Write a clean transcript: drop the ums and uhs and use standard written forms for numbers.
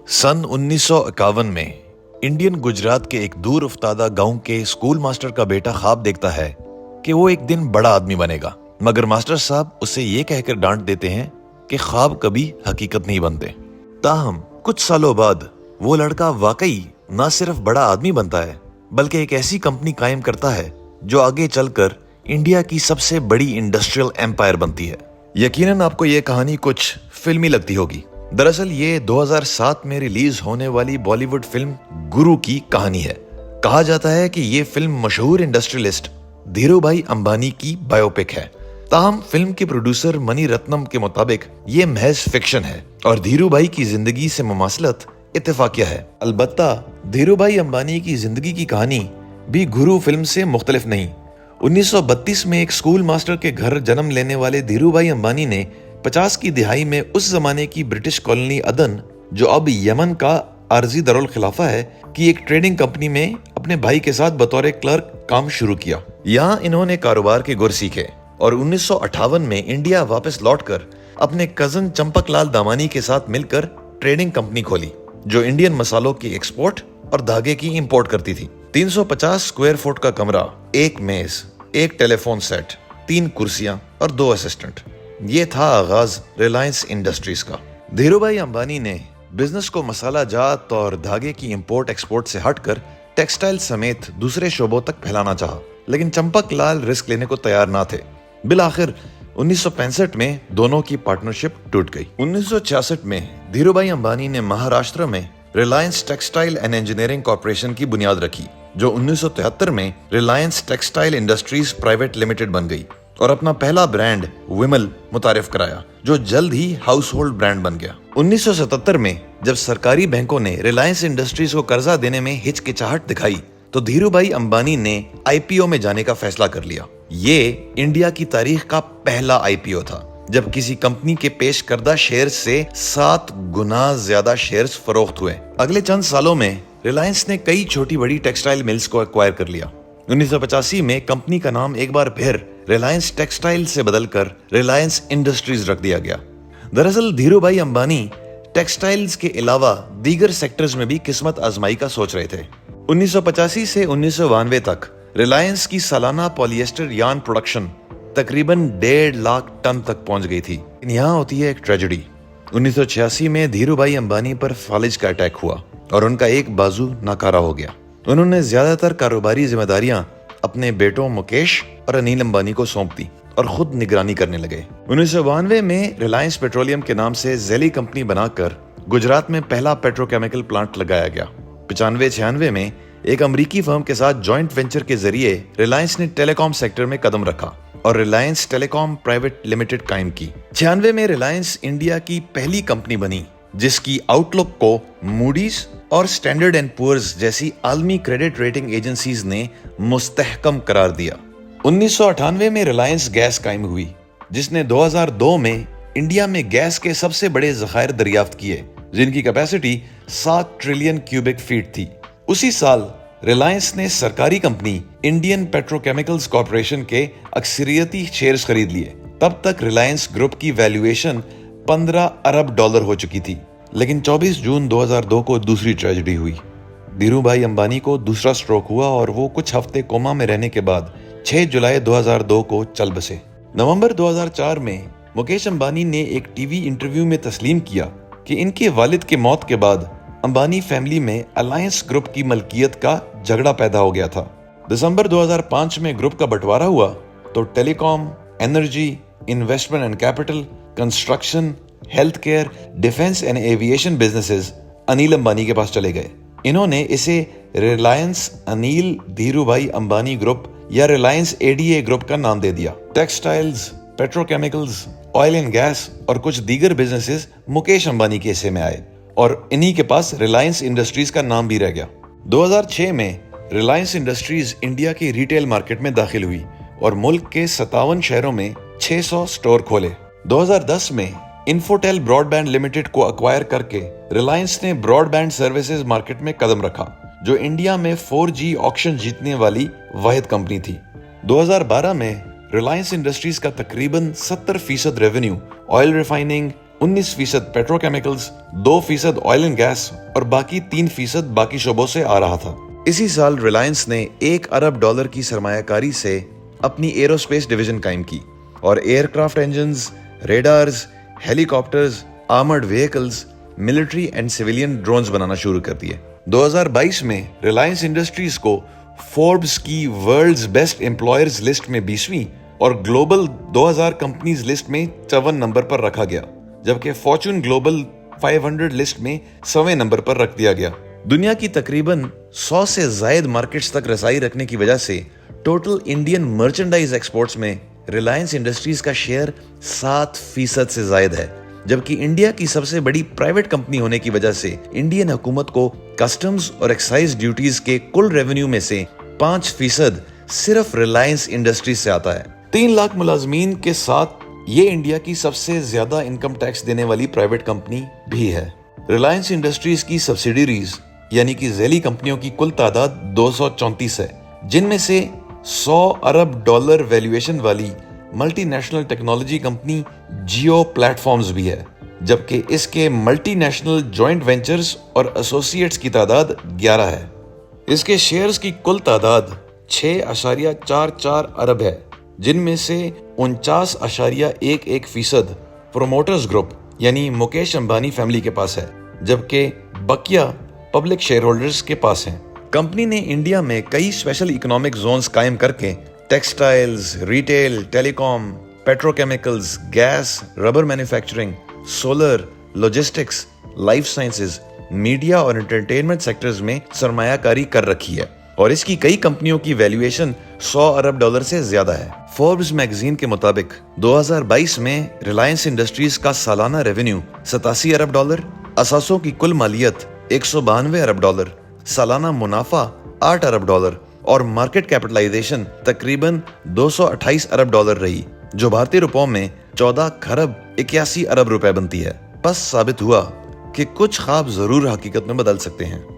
सन 1951 में इंडियन गुजरात के एक दूर उफ्तादा गांव के स्कूल मास्टर का बेटा ख्वाब देखता है कि वो एक दिन बड़ा आदमी बनेगा, मगर मास्टर साहब उसे ये कहकर डांट देते हैं कि ख्वाब कभी हकीकत नहीं बनते। ताहम कुछ सालों बाद वो लड़का वाकई न सिर्फ बड़ा आदमी बनता है बल्कि एक ऐसी कंपनी कायम करता है जो आगे चलकर इंडिया की सबसे बड़ी इंडस्ट्रियल एम्पायर बनती है। यकीनन आपको ये कहानी कुछ फिल्मी लगती होगी। दरअसल ये 2007 में रिलीज होने वाली बॉलीवुड फिल्म गुरु की कहानी है। कहा जाता है कि ये फिल्म मशहूर इंडस्ट्रियलिस्ट धीरूभाई अंबानी की बायोपिक है। ताहम फिल्म के प्रोड्यूसर मणि रत्नम के मुताबिक ये महज फिक्शन है और धीरूभाई की जिंदगी से मुमासलत इत्तेफाकिया है। अलबत्ता धीरूभाई अंबानी की जिंदगी की कहानी भी गुरु फिल्म से मुख्तलिफ नहीं। 1932 में एक स्कूल मास्टर के घर जन्म लेने वाले धीरूभाई अंबानी ने 50 की दिहाई में उस जमाने की ब्रिटिश कॉलोनी अदन, जो अब यमन का आरजी दारुल खिलाफा है, की एक ट्रेडिंग कंपनी में अपने भाई के साथ बतौर क्लर्क काम शुरू किया। यहाँ इन्होंने कारोबार के गुर सीखे और 1958 में इंडिया वापस लौटकर अपने कजन चंपकलाल दामानी के साथ मिलकर ट्रेडिंग कंपनी खोली, जो इंडियन मसालों की एक्सपोर्ट और धागे की इंपोर्ट करती थी। 350 स्क्वायर फुट का कमरा, एक मेज, एक टेलीफोन सेट, 3 कुर्सियां और 2 असिस्टेंट। ये था आगाज रिलायंस इंडस्ट्रीज का। धीरूभाई अंबानी ने बिजनेस को मसाला जात और धागे की इंपोर्ट एक्सपोर्ट से हटकर टेक्सटाइल समेत दूसरे शोबों तक फैलाना चाहा, लेकिन चंपकलाल रिस्क लेने को तैयार ना थे। बिलाखिर 1965 में दोनों की पार्टनरशिप टूट गई। 1966 में धीरूभाई अंबानी ने महाराष्ट्र में Reliance textile and engineering corporation की बुनियाद रखी, जो 1973 में Reliance textile industries private limited बन गई और अपना पहला ब्रांड विमल मुतारिफ कराया, जो जल्द ही हाउस होल्ड ब्रांड बन गया। 1977 में जब सरकारी बैंकों ने रिलायंस इंडस्ट्रीज को कर्जा देने में हिचकिचाहट दिखाई तो धीरूभाई अंबानी ने आईपीओ में जाने का फैसला कर लिया। ये इंडिया की तारीख का पहला आईपीओ था जब किसी कंपनी के पेश करदा शेयर से 7 गुना ज्यादा शेयर्स फरोख्त हुए। अगले चंद सालों में रिलायंस ने कई छोटी बड़ी टेक्सटाइल मिल्स को एक्वायर कर लिया। 1985 में कंपनी का नाम एक बार फिर रिलायंस टेक्सटाइल से बदलकर रिलायंस इंडस्ट्रीज रख दिया गया। दरअसल धीरूभाई अंबानी टेक्सटाइल्स के अलावा दीगर सेक्टर्स में भी किस्मत आजमाई का सोच रहे थे। 1985 से 1992 तक रिलायंस की सालाना पॉलिएस्टर यार्न प्रोडक्शन तकरीबन 1.5 लाख टन तक पहुंच गई थी। यहाँ होती है एक ट्रेजेडी। 1986 में धीरूभाई अंबानी पर फालिज का अटैक हुआ और उनका एक बाजू नाकारा हो गया। उन्होंने ज्यादातर कारोबारी जिम्मेदारियां अपने बेटों मुकेश और अनिल अंबानी को सौंप दी और खुद निगरानी करने लगे। 1992 में रिलायंस पेट्रोलियम के नाम से जेली कंपनी बनाकर गुजरात में पहला पेट्रोकेमिकल प्लांट लगाया गया। 95-96 में एक अमेरिकी फर्म के साथ जॉइंट वेंचर के जरिए रिलायंस ने टेलीकॉम सेक्टर में कदम रखा और रिलायंस टेलीकॉम प्राइवेट लिमिटेड कायम की। 96 में रिलायंस इंडिया की पहली कंपनी बनी जिसकी आउटलुक को मूडीज और स्टैंडर्ड एंड पुअर्स जैसी आलमी क्रेडिट रेटिंग एजेंसीज ने मुस्तहकम करार दिया। 1998 में रिलायंस गैस कायम हुई, जिसने 2002 में इंडिया में गैस के सबसे बड़े जखायर दरियाफ्त किए, जिनकी कैपेसिटी 7 ट्रिलियन क्यूबिक फीट थी। उसी साल रिलायंस ने सरकारी कंपनी इंडियन पेट्रोकेमिकल्स कॉर्पोरेशन के अक्सरियती शेयर्स खरीद लिए। तब तक रिलायंस ग्रुप की वैल्यूएशन 15 अरब डॉलर हो चुकी थी। लेकिन 24 जून 2002 को दूसरी ट्रेजेडी हुई। धीरूभाई अंबानी को दूसरा स्ट्रोक हुआ और वो कुछ हफ्ते कोमा में रहने के बाद 6 जुलाई 2002 को चल बसे। नवंबर 2004 में मुकेश अंबानी ने एक टीवी इंटरव्यू में तस्लीम किया कि इनके वालिद के मौत के बाद अंबानी फैमिली में अलायंस ग्रुप की मलकियत का झगड़ा पैदा हो गया था। दिसंबर 2005 में ग्रुप का बंटवारा हुआ तो telecom, energy, investment and capital, construction, health care, defence and aviation businesses Anil Ambani के पास चले गए। इन्होंने इसे रिलायंस अनिल धीरूभाई अंबानी ग्रुप या रिलायंस एडीए ग्रुप का नाम दे दिया। Textiles, petrochemicals, oil and gas और कुछ दीगर बिजनेसेस मुकेश अंबानी के हिस्से में आए और इन्हीं के पास रिलायंस इंडस्ट्रीज का नाम भी रह गया। 2006 में रिलायंस इंडस्ट्रीज इंडिया की रिटेल मार्केट में दाखिल हुई और मुल्क के 57 शहरों में 600 स्टोर खोले। 2010 में इन्फोटेल ब्रॉडबैंड लिमिटेड को अक्वायर करके रिलायंस ने ब्रॉडबैंड सर्विसेज मार्केट में कदम रखा, जो इंडिया में 4G ऑक्शन जीतने वाली वाहिद कंपनी थी। 2012 में रिलायंस इंडस्ट्रीज का तकरीबन 70% revenue oil refining, 19% petrochemicals, 2% oil and gas और बाकी 3% बाकी शोबों से आ रहा था। इसी साल रिलायंस ने $1 अरब की सरमायाकारी से अपनी एरोस्पेस डिवीजन कायम की और aircraft engines, radars, helicopters, armoured vehicles, military and civilian drones बनाना शुरू कर दिए। 2022 में रिलायंस इंडस्ट्रीज को फोर्ब्स की वर्ल्ड्स बेस्ट एम्प्लॉयर्स लिस्ट में 20वीं और ग्लोबल 2000 कंपनीज लिस्ट में 54 नंबर पर रखा गया, जबकि फॉर्च्यून ग्लोबल 500 लिस्ट में 100वें नंबर पर रख दिया गया। दुनिया की तकरीबन 100 से जायद मार्केट्स तक रसाई रखने की वजह से टोटल इंडियन मर्चेंडाइज एक्सपोर्ट्स में रिलायंस इंडस्ट्रीज का शेयर 7% से जायद है, जबकि इंडिया की सबसे बड़ी प्राइवेट कंपनी होने की वजह से इंडियन हुकूमत को कस्टम्स और एक्साइज ड्यूटीज के कुल रेवेन्यू में से 5% सिर्फ रिलायंस इंडस्ट्रीज से आता है। 3 लाख मुलाजमीन के साथ ये इंडिया की सबसे ज्यादा इनकम टैक्स देने वाली प्राइवेट कंपनी भी है। रिलायंस इंडस्ट्रीज की सब्सिडीरीज यानी कि झेली कंपनियों की कुल तादाद 234 है, जिनमें से $100 अरब वैल्यूएशन वाली मल्टीनेशनल टेक्नोलॉजी कंपनी जियो प्लेटफॉर्म्स भी है, जबकि इसके मल्टीनेशनल जॉइंट वेंचर्स और एसोसिएट्स की तादाद 11 है। इसके शेयर्स की कुल तादाद 6.44 अरब है, जिनमें से 49.11% प्रोमोटर्स ग्रुप यानी मुकेश अंबानी फैमिली के पास है, जबकि बकिया पब्लिक शेयर होल्डर्स के पास है। कंपनी ने इंडिया में कई स्पेशल इकोनॉमिक जोन्स कायम करके textiles, retail, telecom, petrochemicals, gas, rubber manufacturing, solar, logistics, life sciences, media और एंटरटेनमेंट सेक्टर्स में सरमायाकारी कर रखी है और इसकी कई कंपनियों की वैल्यूएशन $100 अरब से ज्यादा है। फोर्ब्स मैगजीन के मुताबिक 2022 में रिलायंस इंडस्ट्रीज का सालाना रेवेन्यू $87 अरब, असासों की कुल मालियत $192 अरब, सालाना मुनाफा $8 अरब और मार्केट कैपिटलाइजेशन तकरीबन $228 अरब रही, जो भारतीय रुपयों में 14 खरब 81 अरब रुपए बनती है। बस साबित हुआ कि कुछ ख्वाब जरूर हकीकत में बदल सकते हैं।